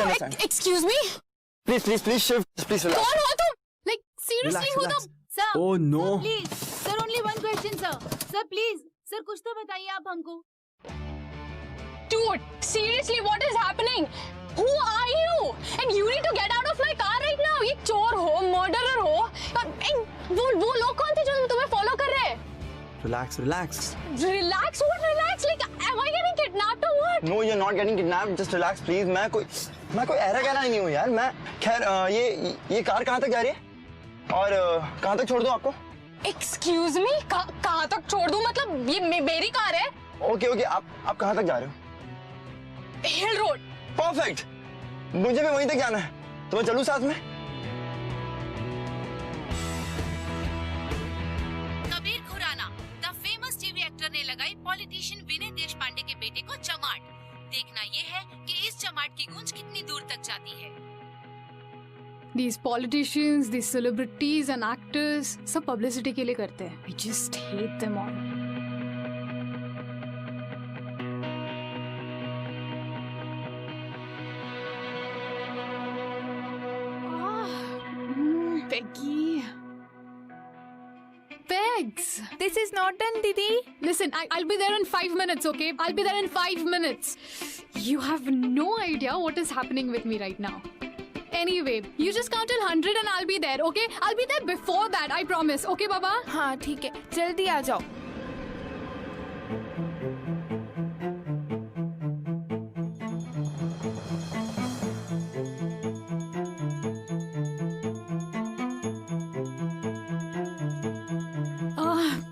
understand. Excuse me? Please, Shiv, please relax. कौन हो तुम? Like seriously हो तुम? Sir, Oh no. sir, please. Sir, only one question, sir. Sir, please. Sir, कुछ तो बताइए आप हमको. Dude, seriously, what is happening? Who are you? And you need to get out of my car right now. ये चोर हो, murderer हो. And वो लोग कौन थे जो तुम्हें follow कर रहे हैं? Relax. Relax? What relax? Like, am I getting kidnapped or what? No, you're not getting kidnapped. Just relax, please. मैं कोई ऐरा गहरा नहीं हूँ यार. मैं खैर ये कार कहाँ तक जा रही है? और कहाँ तक छोड़ दूँ आपको? Excuse me? कहाँ तक छोड़ दूँ? मतलब ये मेरी कार है? Okay. आप कहाँ तक जा रहे हो? Hill Road. Perfect. मुझे भी वहीं तक जाना है. तो मैं चलूँ साथ में? Kabir Khurana, the famous TV actor ने लगाई पॉलिटिशियन विनय देशपांडे के बेटे को चमाट. देखना ये है कि इस चमाट की गूंज कितनी दूर तक जाती है. These politicians, these celebrities and actors सब publicity के लिए करते हैं. I just hate them all. Peggy. Pegs. This is not done, Didi. Listen, I'll be there in 5 minutes, okay? I'll be there in 5 minutes. You have no idea what is happening with me right now. Anyway, you just count till 100 and I'll be there, okay? I'll be there before that, I promise. Okay, Baba? हाँ ठीक है, जल्दी आ जाओ.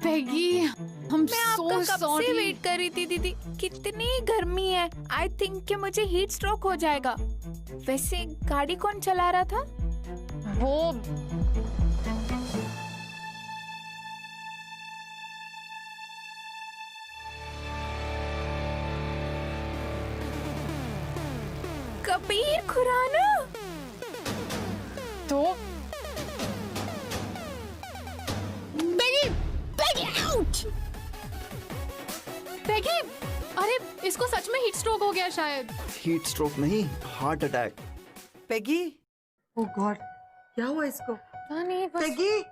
Peggy, I'm मैं so आपका कब sorry. से wait कर रही थी दीदी. कितनी गर्मी है. आई थिंक कि मुझे हीट स्ट्रोक हो जाएगा. वैसे गाड़ी कौन चला रहा था? वो कबीर खुराना. तो Peggy, out! Peggy, अरे इसको सच में हीट स्ट्रोक हो गया शायद. हीट स्ट्रोक नहीं, हार्ट अटैक. पेगी, ओ गॉड, क्या हुआ इसको? नहीं बस पेगी,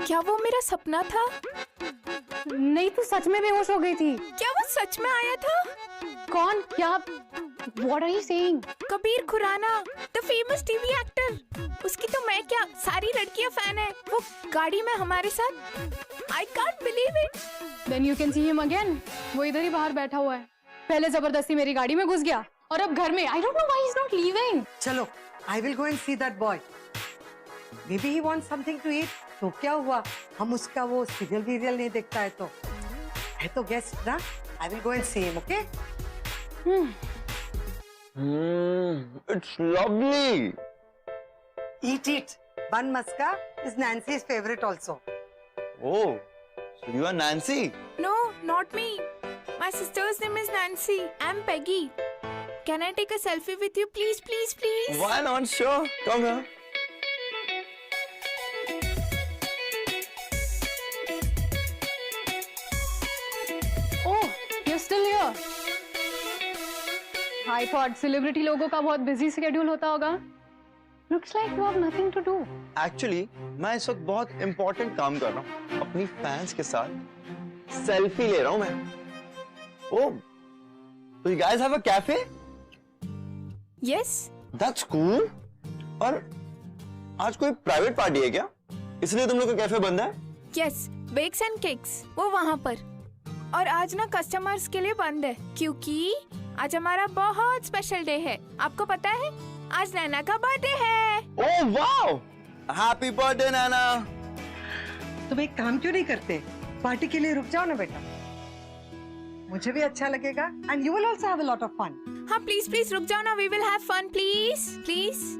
क्या वो मेरा सपना था? नहीं, तू सच में बेहोश हो गई थी. क्या वो सच में आया था? कौन? क्या? What are you saying? Kabir Khurana, the famous TV actor. उसकी तो मैं क्या, सारी लड़कियां फैन है. वो गाड़ी में हमारे साथ. I can't believe it. Then you can see him again. वो इधर ही बाहर बैठा हुआ है. पहले जबरदस्ती मेरी गाड़ी में घुस गया और अब घर में. I don't know why he's not leaving. चलो, I will go and see that boy. Maybe he wants something to eat. तो क्या हुआ? हम उसका वो सीरियल नहीं देखता है तो. है तो गेस्ट ना? I will go and see him, okay? It's lovely. Eat. Bun maska is Nancy's favorite also. Oh, so you are Nancy? No, not me. My sister's name is Nancy. I'm Peggy. Can I take a selfie with you, please? Why not? Sure. Come here. Oh, you're still here. I thought celebrity लोगों का बहुत busy schedule होता होगा. Looks like you have nothing to do. Actually, मैं इस वक्त बहुत important काम कर रहा हूँ. अपनी fans के साथ selfie ले रहा हूँ मैं. Oh, so you guys have a cafe? Yes. That's cool. और आज कोई private party है क्या? इसलिए तुम लोग का कैफे बंद है? Yes. Bakes and cakes. वो वहाँ पर. और आज ना कस्टमर्स के लिए बंद है क्योंकि आज हमारा बहुत स्पेशल डे है. आपको पता है? आज नैना का बर्थडे है. Oh wow! Happy birthday, Nana. तुम एक काम क्यों नहीं करते? पार्टी के लिए रुक जाओ ना बेटा. मुझे भी अच्छा लगेगा. And you will also have a lot of fun. हाँ प्लीज रुक जाओ ना. We will have fun, please.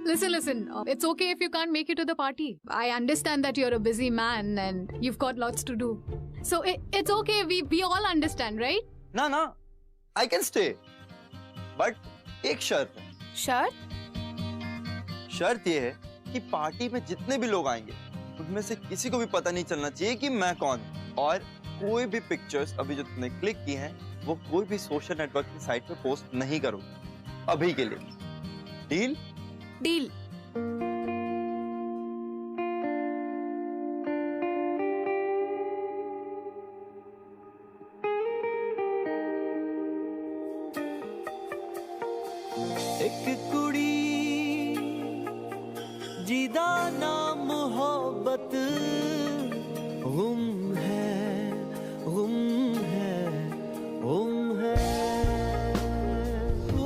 Listen. It's okay if you can't make it to the party. I understand that you're a busy man and you've got lots to do. So it's okay. We all understand, right? ना, I can stay. But एक शर्त है. शर्त? शर्त ये है कि party में जितने भी लोग आएंगे उनमें से किसी को भी पता नहीं चलना चाहिए कि मैं कौन हूं। और कोई भी पिक्चर्स अभी जो तुमने क्लिक की हैं वो कोई भी सोशल नेटवर्क की साइट पे पोस्ट नहीं करो अभी के लिए। डील? डील। एक कुड़ी जिदा ना मोहब्बत गुम है गुम है गुम है ओ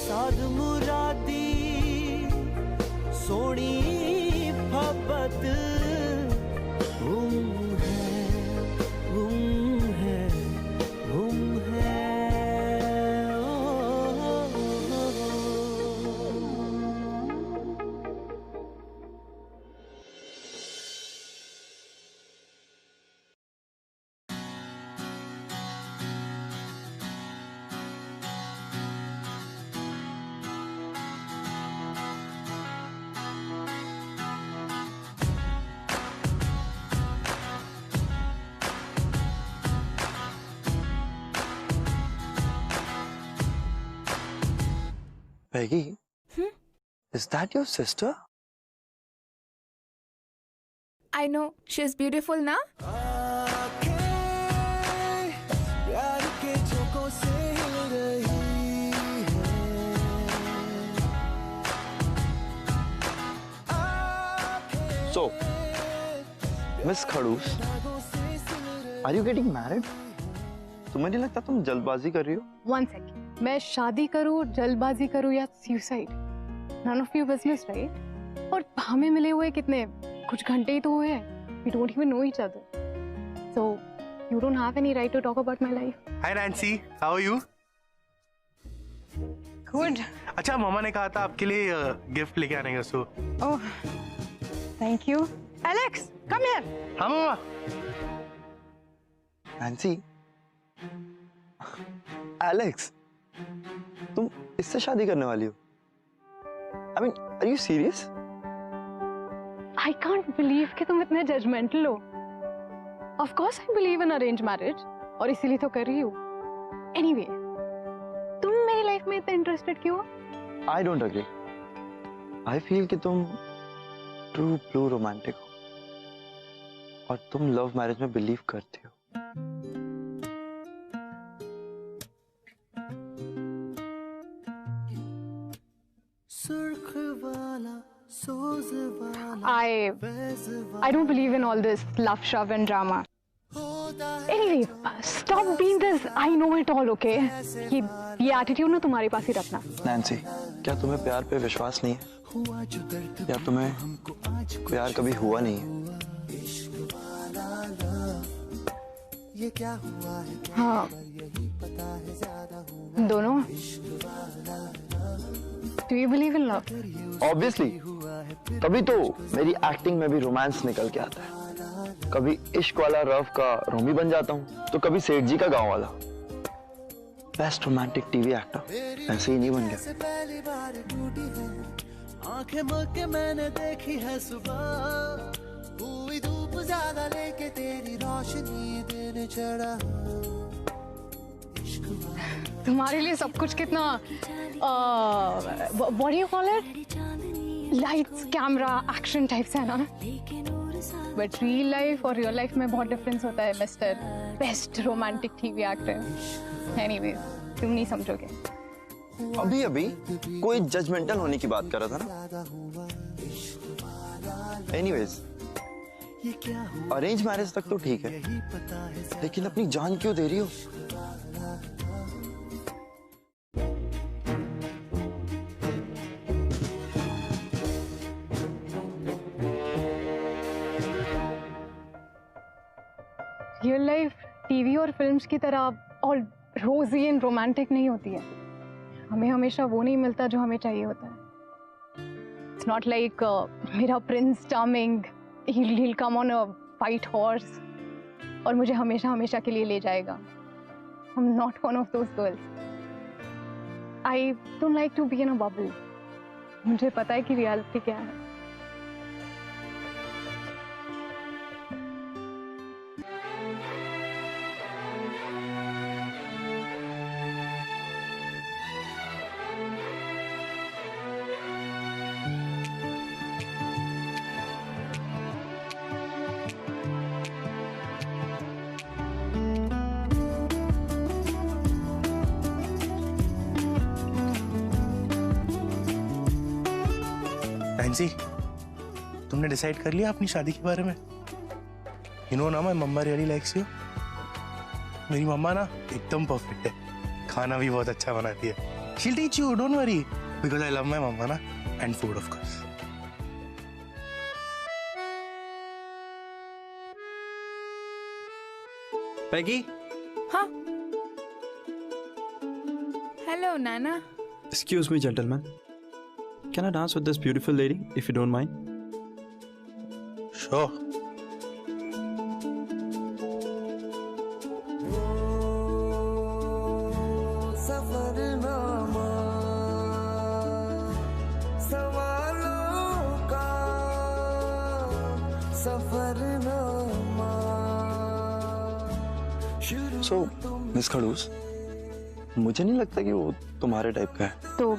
साद मुरादी सोनी मोहब्बत गुम है गुम है गुम है Peggy, is that your sister? I know, she's beautiful ना? प्यार के झोंकों से हिल रही है। So, Miss Khadus, are you getting married? तुम्हें नहीं लगता तुम जल्दबाजी कर रही हो? One second. मैं शादी करूँ, जल्दबाजी करूँ या suicide, none of your business, right? और हमें मिले हुए कितने कुछ घंटे ही तो हुए हैं. We don't even know each other. So you don't have any right to talk about my life. Hi Nancy, how are you? Good. अच्छा मामा ने कहा था आपके लिए गिफ्ट लेके आने का सो. Oh, thank you. Alex, come here. हाँ मामा. Nancy, Alex, तुम इससे शादी करने वाली हो? I mean, are you serious? I can't believe कि तुम इतने judgmental हो. Of course I believe in arranged marriage और इसीलिए तो कर रही हूँ. Anyway, तुम मेरी लाइफ में इतने interested क्यों हो? I don't agree. I feel कि तुम true blue romantic हो और तुम love marriage में believe करती हो. I don't believe in all this love, shove and drama. Anyway, stop being this I know it all, okay? ये attitude ना तुम्हारे पास ही रखना. Nancy, क्या तुम्हें प्यार पे विश्वास नहीं है? या तुम्हें प्यार कभी हुआ नहीं है? हाँ, दोनों. Do you believe in love? Obviously, तभी तो मेरी एक्टिंग में भी रोमांस निकल के आता है. कभी इश्क वाला रफ का रोमी बन जाता हूँ, तो कभी सेठ जी का गांव वाला. बेस्ट रोमांटिक टीवी एक्टर ऐसे ही नहीं बन गया. पहली बार टूटी है आंखें मल के मैंने देखी है सुबह, हुई धूप ज्यादा लेके तेरी रोशनी देने चढ़ा. तुम्हारे लिए सब कुछ कितना what do you call it? Lights, camera, action types है ना? But real life और real life में बहुत difference होता है, Mr. Best Romantic TV Actor. Anyway, तुम नहीं समझोगे. अभी अभी कोई जजमेंटल होने की बात कर रहा था ना. Anyways, अरेंज मैरिज तक तो ठीक है, लेकिन अपनी जान क्यों दे रही हो? रियल लाइफ टीवी और फिल्म्स की तरह और रोजी एंड रोमांटिक नहीं होती है. हमें हमेशा वो नहीं मिलता जो हमें चाहिए होता है. इट्स नॉट लाइक मेरा Prince charming, he'll come on a white horse और मुझे हमेशा हमेशा के लिए ले जाएगा. I'm not one of those girls. I don't like to be in a bubble. मुझे पता है कि रियलिटी क्या है. नैन्सी, तुमने डिसाइड कर लिया अपनी शादी के बारे में? यू नो ना, my mamma really likes you. मेरी मम्मा ना एकदम परफेक्ट है, खाना भी बहुत अच्छा बनाती है। शी'll teach you, don't worry, because I love my mama ना, and food of course. पैगी, हाँ hello Nana excuse me gentlemen, can I dance with this beautiful lady if you don't mind? Sure. Safarnama सवालों का सफरनामा। So, मिस खड़ूस, मुझे नहीं लगता कि वो तुम्हारे टाइप का है। तो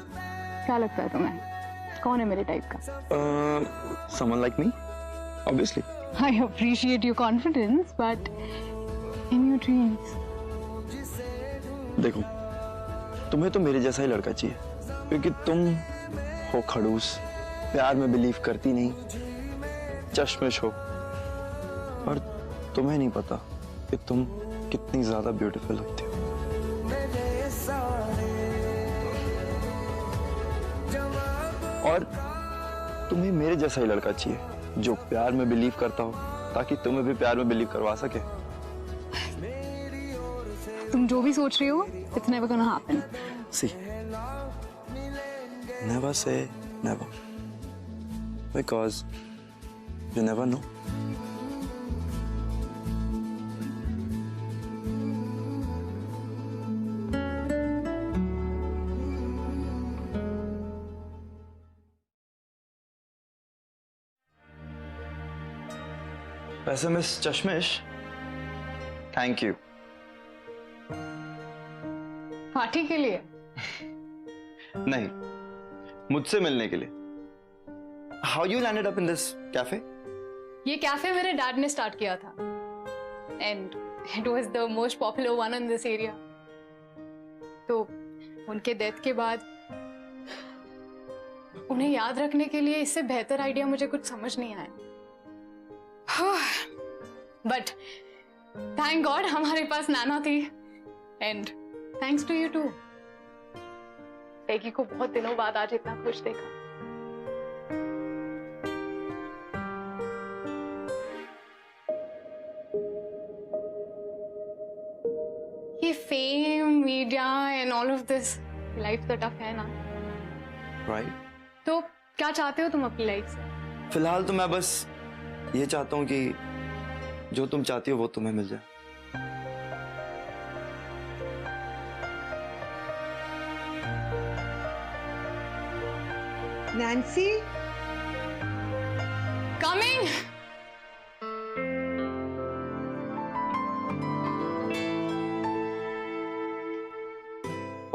क्या लगता है तुम्हें, कौन है मेरे टाइप का? Someone like me, obviously. I appreciate your confidence, but in your dreams. देखो, तुम्हें तो मेरे जैसा ही लड़का चाहिए, क्योंकि तुम हो खड़ूस, प्यार में बिलीव करती नहीं, चश्मिश हो, और तुम्हें नहीं पता कि तुम कितनी ज्यादा ब्यूटीफुल होती हो। और तुम्हें मेरे जैसा ही लड़का चाहिए, जो प्यार में बिलीव करता हो, ताकि तुम्हें भी प्यार में बिलीव करवा सके। तुम जो भी सोच रही हो, it's never gonna happen. See, never say never, because you never know. वैसे मिस चश्मिश, थैंक यू। पार्टी के लिए? नहीं, मुझसे मिलने के लिए। How you landed up in this cafe? ये कैफे मेरे डैड ने स्टार्ट किया था and it was the most popular one in this area. तो उनके डेथ के बाद उन्हें याद रखने के लिए इससे बेहतर आइडिया मुझे कुछ समझ नहीं आया। बट थैंक गॉड हमारे पास नैना थी, and thanks to you to. पैगी को बहुत दिनों बाद आज इतना खुश देखा। ये fame, media and all of this, life तो टफ है ना। Right? तो क्या चाहते हो तुम अपनी लाइफ से? फिलहाल तो मैं बस ये चाहता हूँ कि जो तुम चाहती हो वो तुम्हें मिल जाए। Nancy, coming.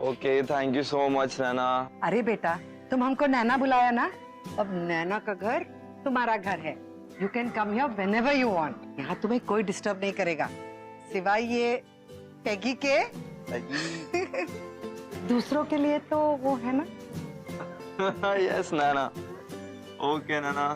Okay, thank you so much Naina. अरे बेटा, तुम हमको नैना बुलाया ना, अब नैना का घर तुम्हारा घर है। You can come here whenever you want. यहाँ तुम्हें कोई डिस्टर्ब नहीं करेगा, सिवाय ये पैगी के। दूसरों के लिए तो वो है ना। यस नैना, ओके नैना।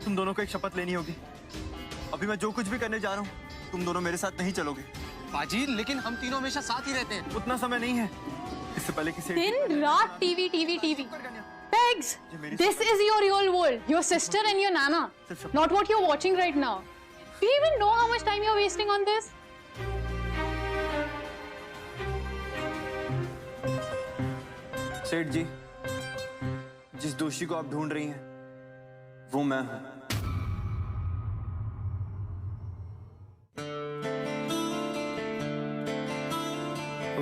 तुम दोनों को एक शपथ लेनी होगी। अभी मैं जो कुछ भी करने जा रहा हूँ, तुम दोनों मेरे साथ नहीं चलोगे। बाजी, लेकिन हम तीनों हमेशा साथ ही रहते हैं। उतना समय नहीं है। इससे पहले किसी दिन रात TV TV TV. Pegs, this is your real world. Your sister and your Nana. Not what you're watching right now. Do you even know how much time you're wasting on this? सेठ जी, जिस दोषी को आप ढूंढ रही हैं, वो मैं हूं।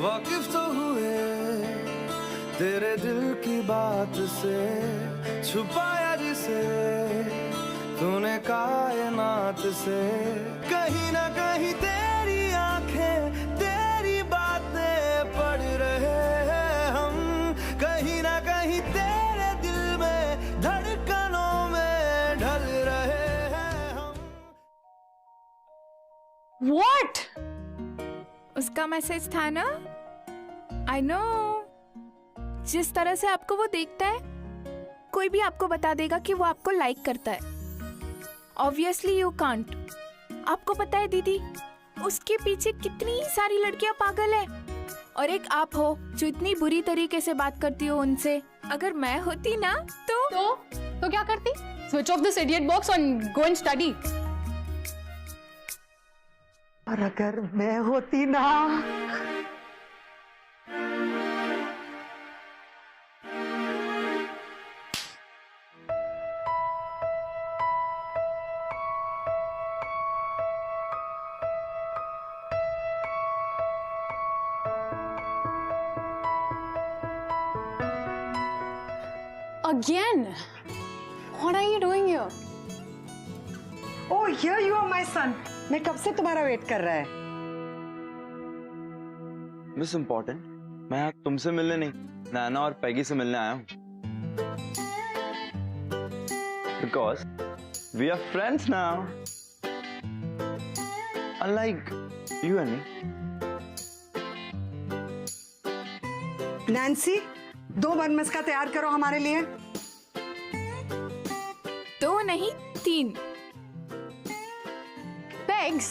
वाकिफ तो हुए तेरे दिल की बात से, छुपाया जिसे तूने कायनात से। कहीं ना कहीं तेरी आंखें तेरी बातें पढ़ रहे हैं हम, कहीं ना कहीं तेरे दिल में धड़कनों में ढल रहे हैं हम। What? उसका मैसेज था ना? I know. जिस तरह से आपको वो देखता है, कोई भी आपको बता देगा कि वो आपको लाइक करता है। Obviously you can't. आपको पता है दीदी, उसके पीछे कितनी सारी लड़कियां पागल है, और एक आप हो जो इतनी बुरी तरीके से बात करती हो उनसे। अगर मैं होती ना तो क्या करती? Switch off this idiot box and go and study. और अगर मैं होती ना, Again? What are you doing here? Oh, here you are, my son. मैं कब से तुम्हारा वेट कर रहा है। मिस इम्पोर्टेंट, मैं आज तुमसे मिलने नहीं, नैना और पैगी से मिलने आया हूँ। Because we are friends now, unlike you and me. Nancy, 2 बन मस्का तैयार करो हमारे लिए। 2 नहीं 3। Pegs,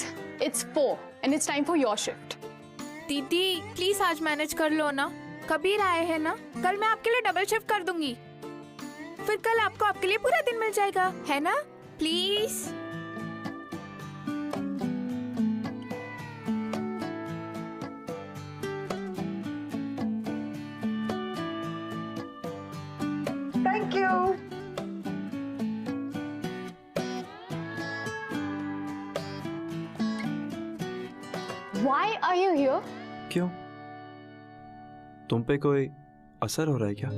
it's 4 and it's time for your shift. दीदी प्लीज आज मैनेज कर लो ना। कबीर आए हैं ना, कल मैं आपके लिए डबल शिफ्ट कर दूंगी। फिर कल आपको आपके लिए पूरा दिन मिल जाएगा, है ना? Please. Thank you. Why are you here? क्यों? तुम पे कोई असर हो रहा है क्या?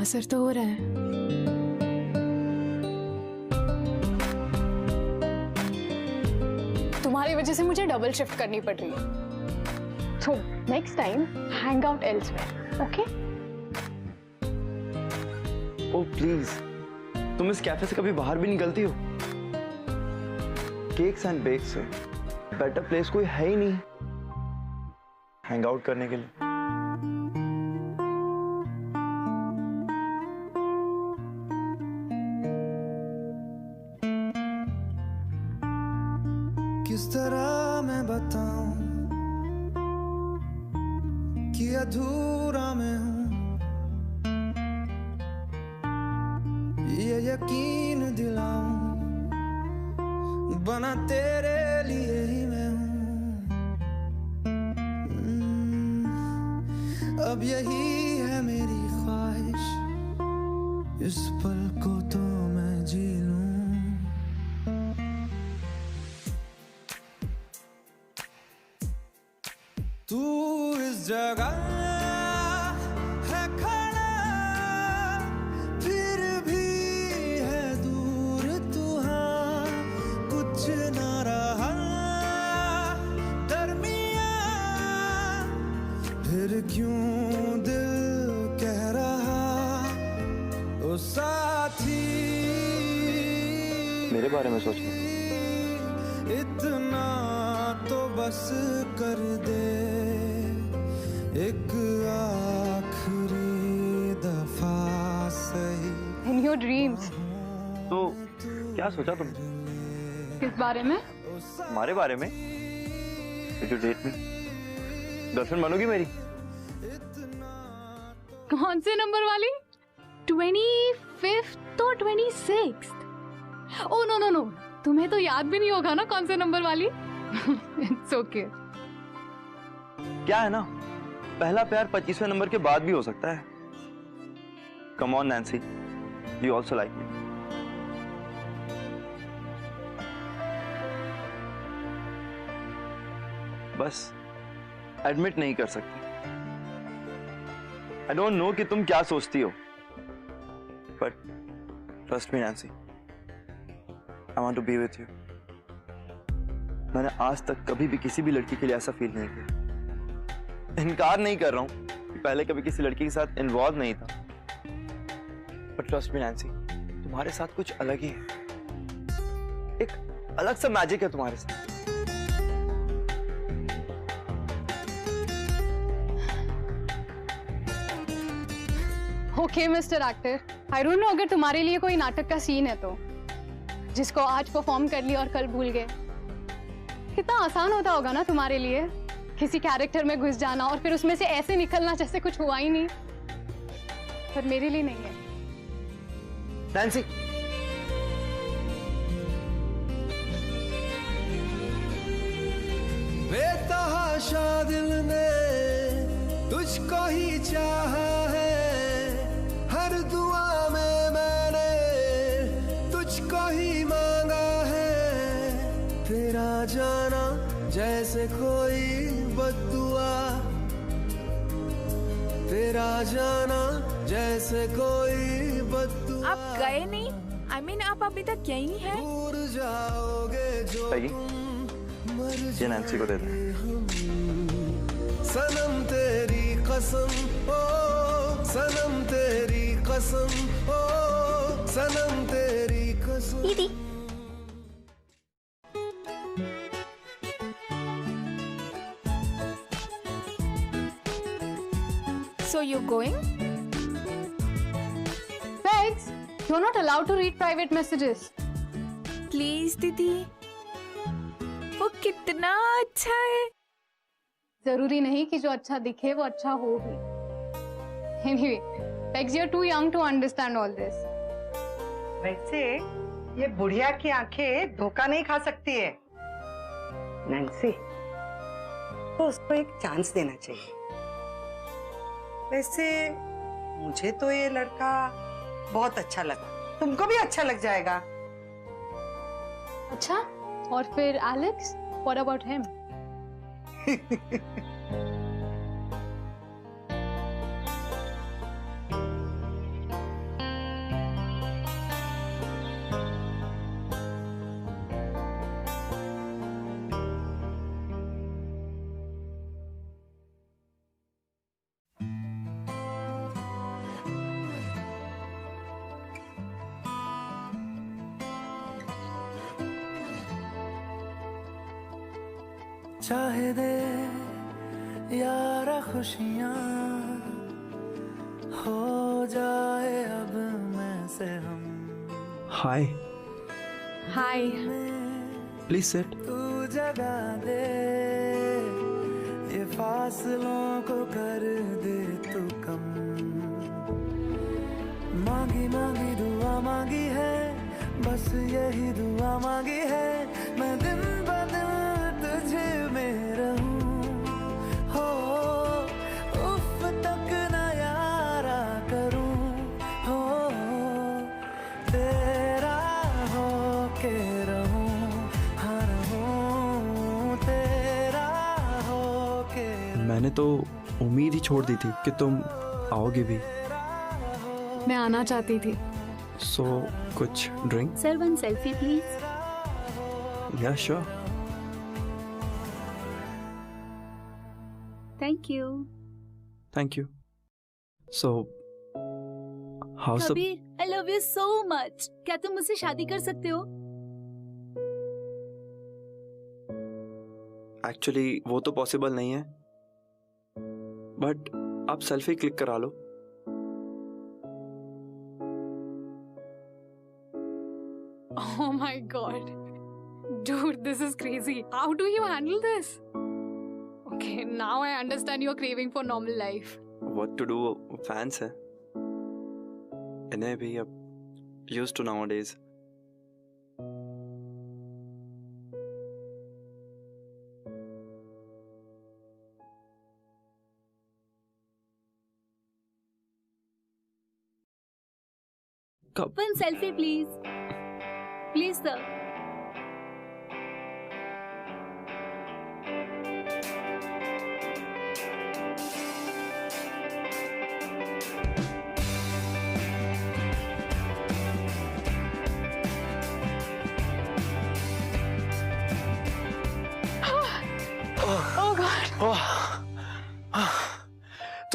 असर तो हो रहा है। तुम्हारी वजह से मुझे डबल शिफ्ट करनी पड़ रही है। So next time, hang out elsewhere, okay? Oh please, तुम इस कैफे से कभी बाहर भी निकलती हो? केक्स एंड बेक्स से बेटर प्लेस कोई है ही नहीं हैंग आउट करने के लिए। किस तरह मैं बताऊं कि अधूरा मैं हूं, ये यकीन दिलाऊं बना तेरे लिए ही मैं हूं। अब यही है मेरी ख्वाहिश, इस पल को तो मैं जी लूं। तू इस जगह है खड़ा, फिर भी है दूर तू, हाँ कुछ न रहा दरमियां, फिर क्यों दिल कह रहा ओ साथी मेरे बारे में सोच रहे इतना तो बस कर दे, एक आखिरी दफा सही। In your dreams. तो क्या सोचा तुम? किस बारे में? हमारे बारे में? जो डेट में गर्लफ्रेंड बनोगी मेरी? कौन से नंबर वाली? 25th तो 26th? Oh no no no, तुम्हें तो याद भी नहीं होगा ना कौन से नंबर वाली। It's okay. क्या है ना, पहला प्यार 25वें नंबर के बाद भी हो सकता है। Come on Nancy, you also like me. बस एडमिट नहीं कर सकती। आई डोंट नो कि तुम क्या सोचती हो, But trust me, Nancy, I want to be with you. मैंने आज तक कभी भी किसी भी लड़की के लिए ऐसा फील नहीं किया। इनकार नहीं कर रहा हूँ कि पहले कभी किसी लड़की के साथ इन्वॉल्व नहीं था, but trust me, Nancy, तुम्हारे साथ कुछ अलग ही है। एक अलग सा मैजिक है तुम्हारे साथ। Okay mister actor, I don't know अगर तुम्हारे लिए कोई नाटक का सीन है तो, जिसको आज परफॉर्म कर लिया और कल भूल गए। कितना आसान होता होगा ना तुम्हारे लिए किसी कैरेक्टर में घुस जाना और फिर उसमें से ऐसे निकलना जैसे कुछ हुआ ही नहीं, पर मेरे लिए नहीं है। नैन्सी, बेतहाशा दिल ने तुझको ही चाहा है, हर दुआ में मैंने तुझको ही मांगा है, तेरा जाना जैसे कोई बद्दुआ, तेरा जाना जैसे कोई बद्दुआ। आप गए नहीं? I mean, आप अभी तक यहीं हैं? दूर जाओगे जो ये नैन्सी को दे दे। सनम तेरी कसम, ओ सनम तेरी कसम, ओ सनम तेरी कसम। दीदी So you're going? Begs, you're not allowed to read private messages. Please दीदी, वो कितना अच्छा है। जरूरी नहीं कि जो अच्छा दिखे वो अच्छा हो भी। Anyway, Begs, you're too young to understand all this. वैसे ये बुढ़िया की आंखें धोखा नहीं खा सकती है नैन्सी, तो उसको एक चांस देना चाहिए। वैसे मुझे तो ये लड़का बहुत अच्छा लगा, तुमको भी अच्छा लग जाएगा। अच्छा, और फिर एलेक्स, what about him? चाहे दे यारा खुशियाँ हो जाए अब मैं से हम। हाय। हाय। Please sit. तू जगा दे ये फासलों को कर दे तू कम। मांगी मांगी दुआ मांगी है, बस यही दुआ मांगी है, मैं दिन ब दिन तुझे में रहूं। हो उफ तक न यारा करूं, हो तेरा हो के रहूं, हाँ रहूं तेरा हो के। मैंने तो उम्मीद ही छोड़ दी थी कि तुम आओगे भी। मैं आना चाहती थी। सो कुछ drink? Sir, one selfie please. या sure. Thank you. Thank you. So how सब? Kabir, I love you so much. क्या तुम मुझसे शादी कर सकते हो? एक्चुअली वो तो पॉसिबल नहीं है, बट आप सेल्फी क्लिक करा लो। Oh my god. Dude, this is crazy. How do you handle this? Okay, now I understand your craving for normal life. What to do? Fans है, इन्हें भी अब used to nowadays. कब? One selfie please. Please sir.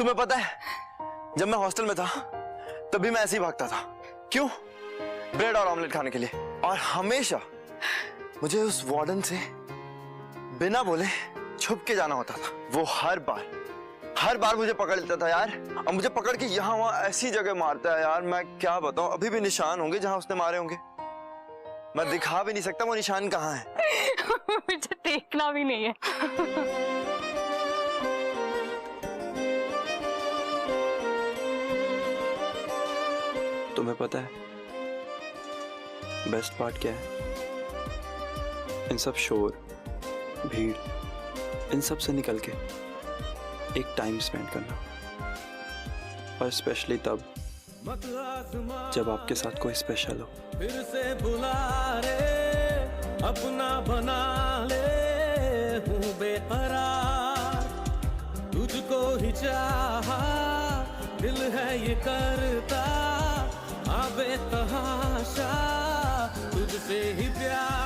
तुम्हें पता है, जब मैं हॉस्टल में था तभी मैं ऐसे ही भागता था। क्यों? ब्रेड और ऑमलेट खाने के लिए। और हमेशा मुझे उस वार्डन से बिना बोले छुप के जाना होता था। वो हर बार मुझे पकड़ लेता था यार, और मुझे पकड़ के यहाँ वहां ऐसी जगह मारता है यार, मैं क्या बताऊं। अभी भी निशान होंगे जहां उसने मारे होंगे। मैं दिखा भी नहीं सकता वो निशान कहाँ है। मुझे देखना भी नहीं है। तुम्हें पता है बेस्ट पार्ट क्या है? इन सब शोर, भीड़, इन सब से निकल के एक टाइम स्पेंड करना, और स्पेशली तब जब आपके साथ कोई स्पेशल हो। फिर से बुला रे, अपना बना ले, हूँ बेकरार, तुझको ही चाहा, दिल है ये करता, आबे तहाशा, तुझसे ही प्यार।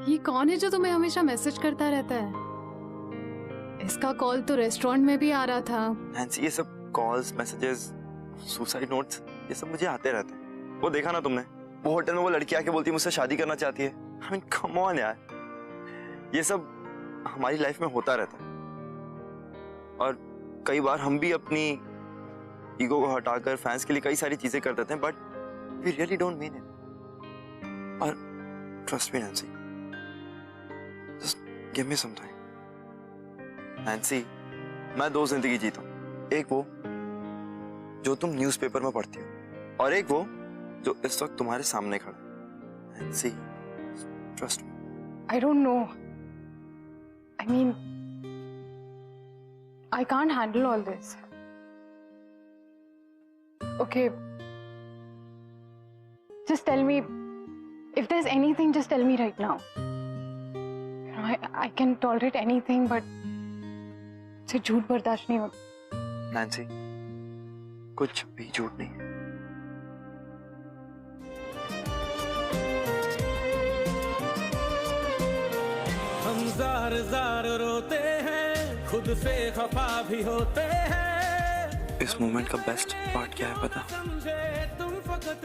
ये कौन है जो तुम्हें हमेशा मैसेज करता रहता है? इसका कॉल तो रेस्टोरेंट में भी आ रहा था। नैन्सी, ये सब कॉल्स, मैसेजेस, सुसाइड नोट्स, ये सब मुझे आते रहते हैं। वो देखा ना तुमने, वो होटल में वो लड़की आके बोलती है मुझसे शादी करना चाहती है। I mean, come on यार, ये सब हमारी लाइफ में होता रहता है। और कई बार हम भी अपनी ईगो को हटाकर फैंस के लिए कई सारी चीजें कर देते हैं, but we really don't mean it. और trust me Nancy, just give me some time. Nancy, मैं 2 जिंदगी जीता हूं। एक वो जो तुम न्यूज़पेपर में पढ़ती हो, और एक वो जो इस वक्त तुम्हारे सामने खड़ा है। Nancy, trust me. I don't know. I mean, I can't handle all this. Okay. Just tell me, if there's anything, just tell me right now. You know, I can tolerate anything, but मुझसे झूठ बर्दाश्त नहीं होता। Nancy, कुछ भी झूठ नहीं है। हम जार जार रोते हैं, खुद से खफा भी होते हैं। इस मोमेंट का बेस्ट पार्ट क्या है पता?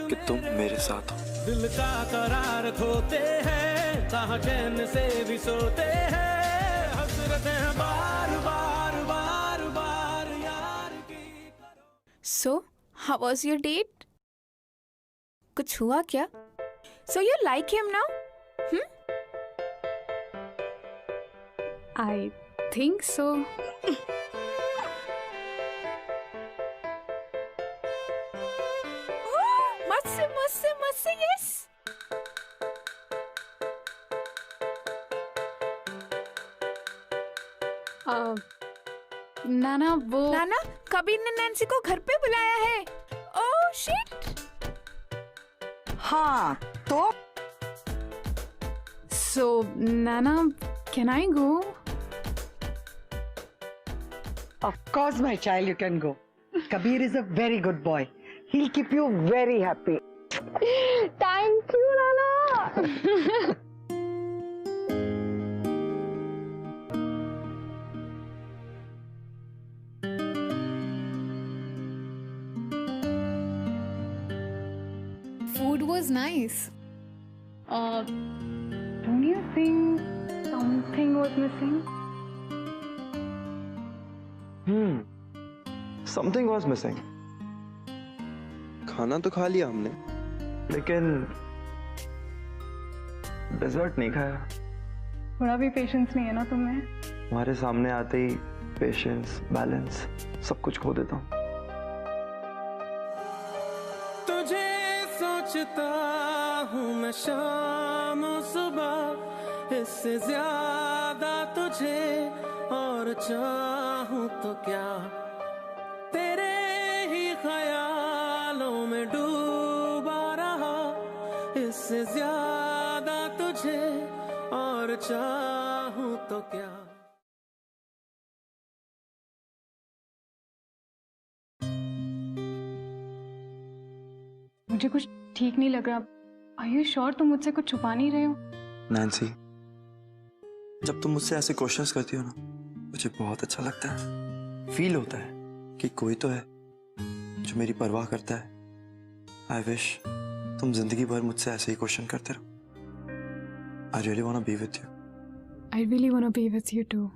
कि तुम मेरे साथ हो। दिल का करार खोते हैं, कहाँ चैन से भी सोते हैं, हसरतें बार बार बार बार यार की। So, how was your date? कुछ हुआ क्या? So you like him now? I think so. मस्त yes. नाना वो नाना, कबीर ने नैन्सी को घर पे बुलाया है। Oh shit. हाँ तो So, Nana, can I go? of course my child you can go. Kabir is a very good boy. He'll keep you very happy. Thank you, Nana. Food was nice. Don't you think something was missing? Something was missing. खाना तो खा लिया हमने, लेकिन desert नहीं खाया। थोड़ा भी पेशेंस नहीं है ना तुम्हें? तुम्हारे सामने आते ही पेशेंस, बैलेंस सब कुछ खो देता हूँ। तुझे सोचता हूँ मैं शाम सुबह, इससे ज्यादा तुझे और चाहूँ तो क्या, तेरे ही ख्यालों में डूबा रहा, इससे ज्यादा तुझे और चाहूँ तो क्या। मुझे कुछ ठीक नहीं लग रहा। Are you sure तुम मुझसे कुछ छुपा नहीं रहे हो? नैन्सी, जब तुम मुझसे ऐसे क्वेश्चंस करती हो ना, मुझे बहुत अच्छा लगता है। फील होता है कि कोई तो है जो मेरी परवाह करता है। आई विश तुम जिंदगी भर मुझसे ऐसे ही क्वेश्चन करते रहो। I really want to be with you. I really want to be with you too.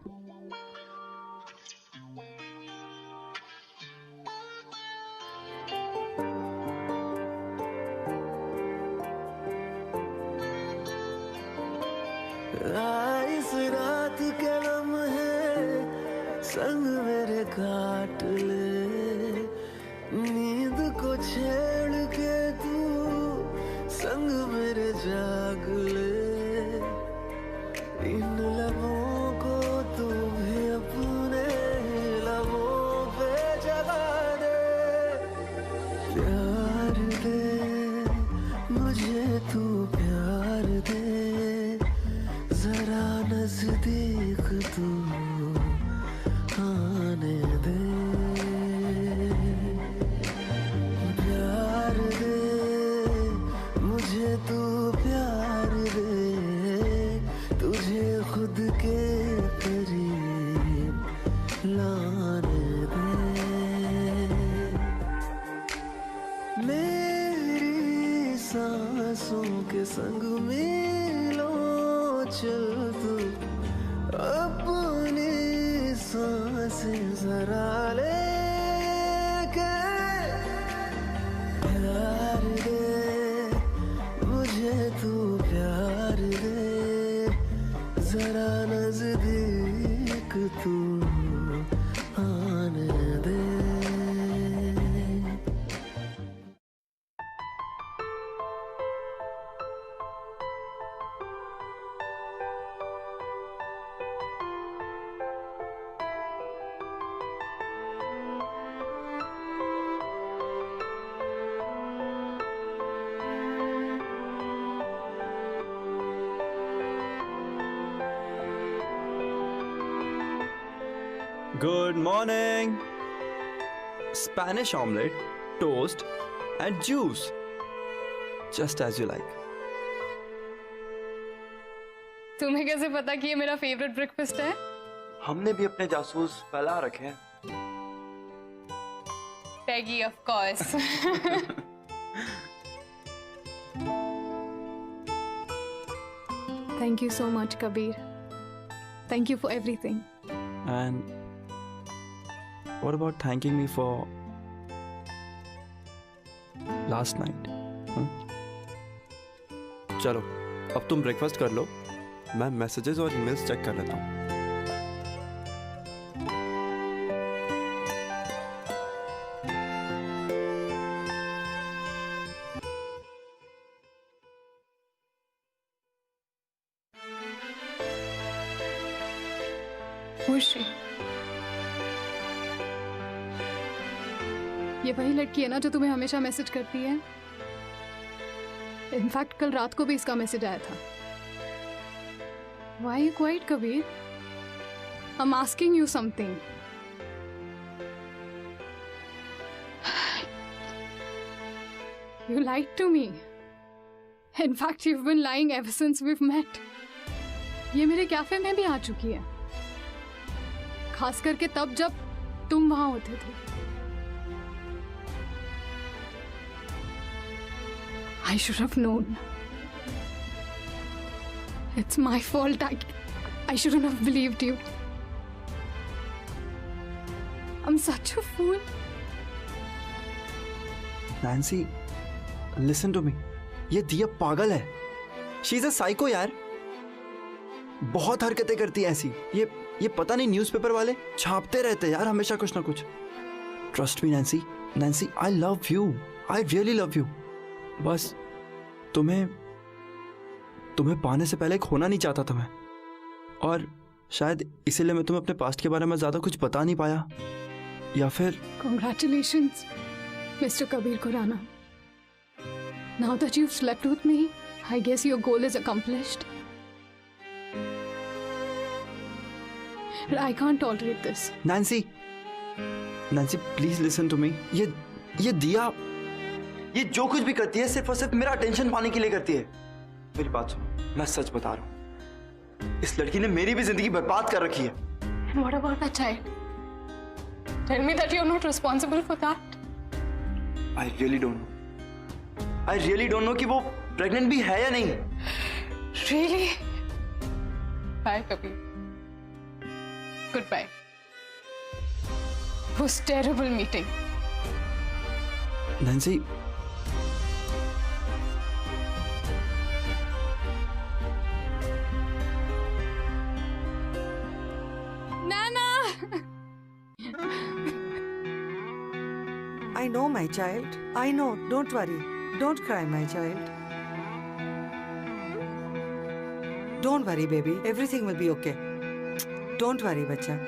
इस रात के लम्हे संग मेरे काट ले, नींद को छेड़ के तू संग मेरे जाग ले, इन लबों को तू भी अपने लबों पे जगा दे, प्यार दे मुझे तू प्यार दे, जरा नजदीक तू आने दे, प्यार दे मुझे तू प्यार दे, तुझे खुद के करीब लाने दे, मेरी सांसों के संग मिलो चल तू, अपनी सांसें जरा ले के, प्यार दे मुझे तू प्यार दे, जरा नजदीक तू आने दे। Good morning. Spanish omelette, toast, and juice. Just as you like. तुम्हें कैसे पता कि ये मेरा फेवरेट ब्रेकफास्ट है? हमने भी अपने जासूस फैला रखे हैं। Peggy, of course. Thank you so much, Kabir. Thank you for everything. And what about thanking me for last night? चलो, अब तुम ब्रेकफास्ट कर लो, मैं मैसेजेस और ईमेल्स चेक कर लेता हूँ। खुशी, ये वही लड़की है ना जो तुम्हें हमेशा मैसेज करती है? इनफैक्ट कल रात को भी इसका मैसेज आया था। Why are you quiet, Kabir? I'm asking you something. You lied to me. In fact, you've been lying ever since we've met. ये मेरे कैफे में भी आ चुकी है, खास करके तब जब तुम वहां होते थे। I should have known. It's my fault. I shouldn't have believed you. I'm such a fool. Nancy, listen to me. ये दिया पागल है। She's a psycho यार। बहुत हरकतें करती है ऐसी। ये पता नहीं न्यूज़पेपर वाले छापते रहते हैं यार हमेशा कुछ ना कुछ। Trust me, Nancy. Nancy, I love you. I really love you. बस तुम्हें पाने से पहले खोना नहीं चाहता था मैं, और शायद इसीलिए मैं तुम्हें अपने पास्ट के बारे में ज्यादा कुछ बता नहीं पाया, या फिर Congratulations, Mr. Kabir Khurana. Now that you've slept with me, I guess your goal is accomplished. But I can't tolerate this. Nancy, please listen to me. ये दिया ये जो कुछ भी करती है सिर्फ और सिर्फ मेरा अटेंशन पाने के लिए करती है। मेरी बात सुनो, मैं सच बता रहा हूँ, इस लड़की ने मेरी भी जिंदगी बर्बाद कर रखी है। And what about that child? Tell me that you're not responsible for that. I really don't know. I really don't know कि वो प्रेग्नेंट भी है या नहीं। Really? Bye, Kabir. Goodbye. It was terrible meeting. Nancy, Nana! I know, my child. I know. Don't worry. Don't cry, my child. Don't worry, baby. Everything will be okay. Don't worry, bacha.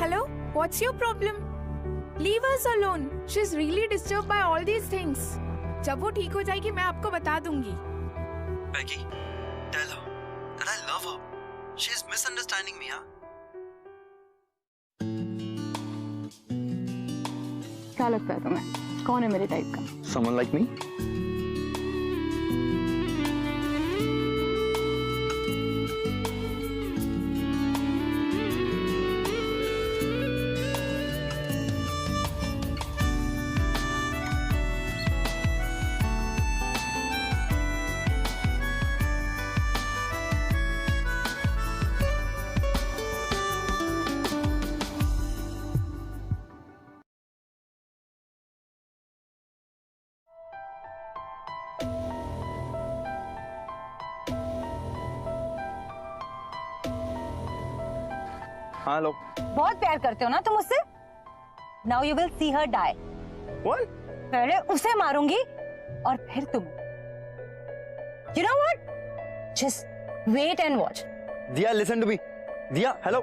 Hello? What's your problem? Leave us alone. She's really disturbed by all these things. जब वो ठीक हो जाएगी मैं आपको बता दूंगी. Becky, tell her that I love her. She's misunderstanding me, huh? क्या लगता है तुम्हें कौन है मेरे टाइप का? Someone like me? हाँ लो। बहुत प्यार करते हो ना तुम उससे? Now you will see her die. What? पहले उसे मारूंगी और फिर तुम। You know what? Just wait and watch. दिया, listen to me. दिया, hello.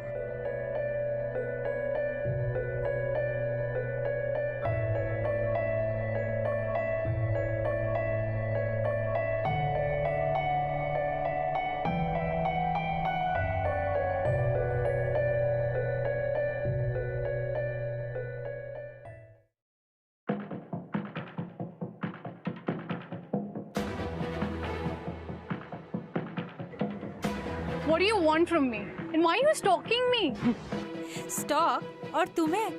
What do you want from me? And why are you stalking me? Stock? और तुम्हें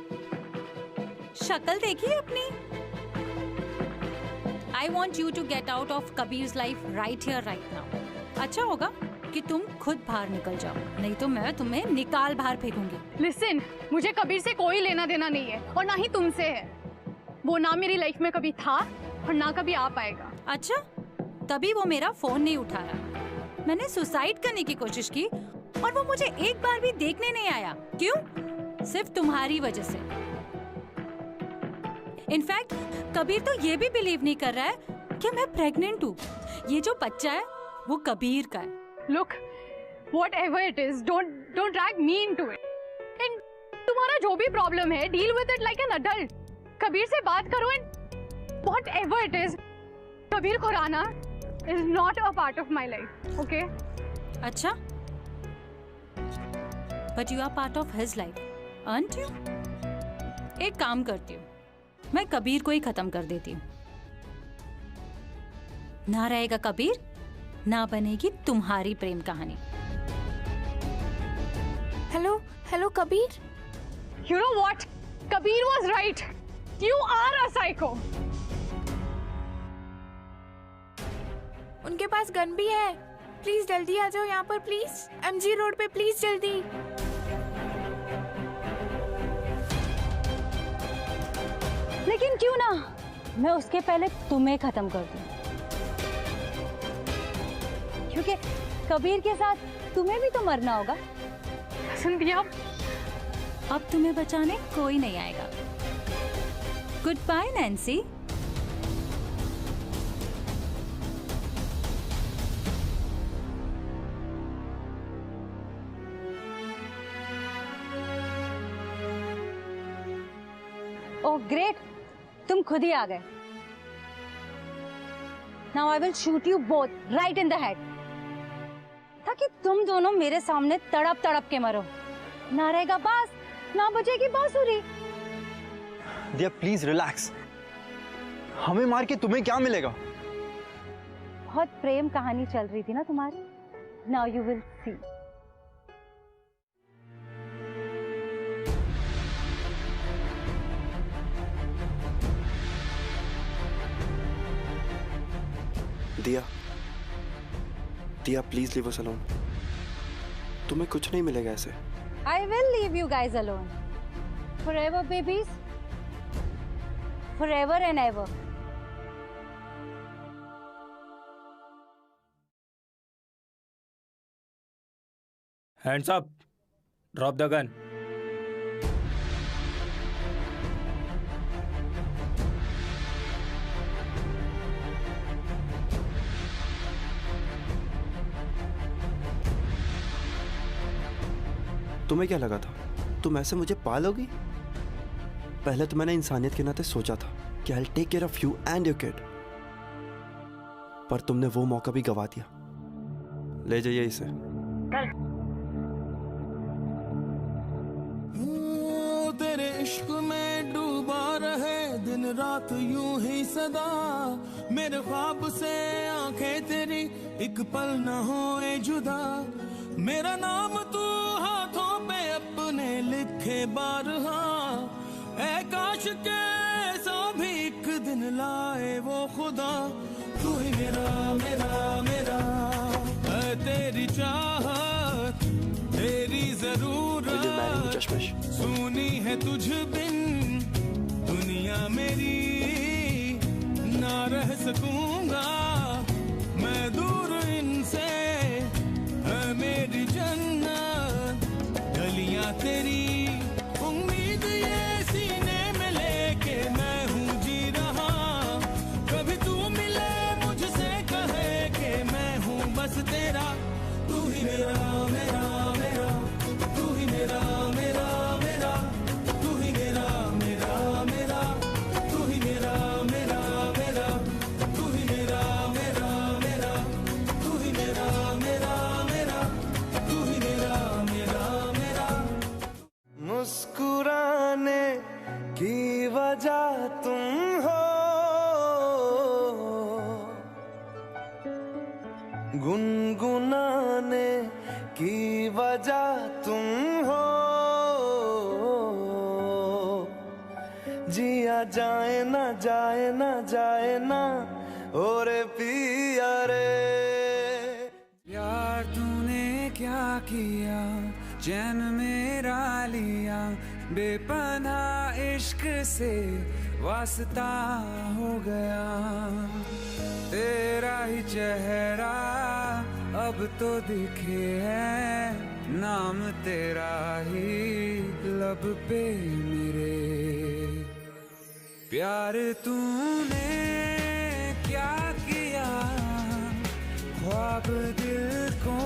शक्ल देखी अपनी? I want you to get out of Kabir's life right here, right now. अच्छा होगा कि तुम खुद बाहर निकल जाओ, नहीं तो मैं तुम्हें निकाल बाहर फेंकूंगी। Listen, मुझे कबीर से कोई लेना देना नहीं है और ना ही तुमसे है। वो ना मेरी लाइफ में कभी था और ना कभी आ पाएगा। अच्छा, तभी वो मेरा फोन नहीं उठा रहा। मैंने सुसाइड करने की कोशिश की और वो मुझे एक बार भी देखने नहीं आया। क्यों? सिर्फ तुम्हारी वजह से। इनफैक्ट कबीर तो ये भी बिलीव नहीं कर रहा है कि मैं प्रेग्नेंट हूँ। ये जो बच्चा है वो कबीर का है। Look, whatever it is, don't drag me into it. And तुम्हारा जो भी प्रॉब्लम है, deal with it like an adult. Kabir से बात करो and whatever it is, Kabir Khurana is not a part of my life, okay? अच्छा, but you are part of his life, aren't you? एक काम करती हूँ, मैं कबीर को ही खत्म कर देती हूँ। ना रहेगा कबीर, ना बनेगी तुम्हारी प्रेम कहानी। Hello hello Kabir. You know what? Kabir was right. You are a psycho. उनके पास गन भी है। प्लीज जल्दी आ जाओ यहाँ पर, प्लीज। MG रोड पे प्लीज जल्दी। लेकिन क्यों ना मैं उसके पहले तुम्हें खत्म कर दूं, क्योंकि कबीर के साथ तुम्हें भी तो मरना होगा। संध्या, अब तुम्हें बचाने कोई नहीं आएगा। Good bye Nancy. Oh great, तुम खुद ही आ गए। Now I will shoot you both right in the head, ताकि तुम दोनों मेरे सामने तड़प तड़प के मरो। ना रहेगा बांस, ना बजेगी बांसुरी। दिया प्लीज रिलैक्स, हमें मार के तुम्हें क्या मिलेगा? बहुत प्रेम कहानी चल रही थी ना तुम्हारी। नाउ यू विल सी। दिया, दिया प्लीज लीव अस अलोन। तुम्हें कुछ नहीं मिलेगा ऐसे। I will leave you guys alone. Forever, babies. Forever and ever. Hands up. Drop the gun. तुम्हें क्या लगा था तुम ऐसे मुझे पालोगी? पहले तो मैंने इंसानियत के नाते सोचा था कि I take care of you and your kid, पर तुमने वो मौका भी गवा दिया। ले जाइए इसे। तेरे इश्क में डूबा रहे दिन रात यूं ही सदा, मेरे ख्वाब से आंखें तेरी एक पल न होए जुदा। मेरा नाम तू हाथों पे अपने लिखे बारहा, ऐ काश के ऐसा भी एक दिन लाए वो खुदा। तू ही मेरा मेरा मेरा, ऐ तेरी चाहत तेरी जरूरत, सुनी है तुझ बिन दुनिया मेरी, ना रह सकूंगा मैं दूर इनसे, है मेरी जन्नत गलियां तेरी। उम्मीद ये सीने में लेके मैं हूँ जी रहा, कभी तू मिले मुझसे कहे कि मैं हूँ बस तेरा। तू ही मेरा मेरा मेरा, तू ही मेरा मेरा मेरा, तू ही मेरा मेरा मेरा, तू ही मेरा मेरा मेरा, तू ही मेरा मेरा मेरा, तू ही मेरा मेरा मेरा, तू ही मेरा मेरा मेरा। मुस्कुराने की वजह तुम हो, गुनगुनाने की वजह तुम हो, जिया जाए ना जाए ना जाए ना और पिया रे। यार तूने क्या किया, चैन मेरा लिया, बेपनाह इश्क से वास्ता हो गया। तेरा ही चेहरा अब तो दिखे है, नाम तेरा ही लब पे मेरे। प्यार तूने क्या किया, ख्वाब दिल को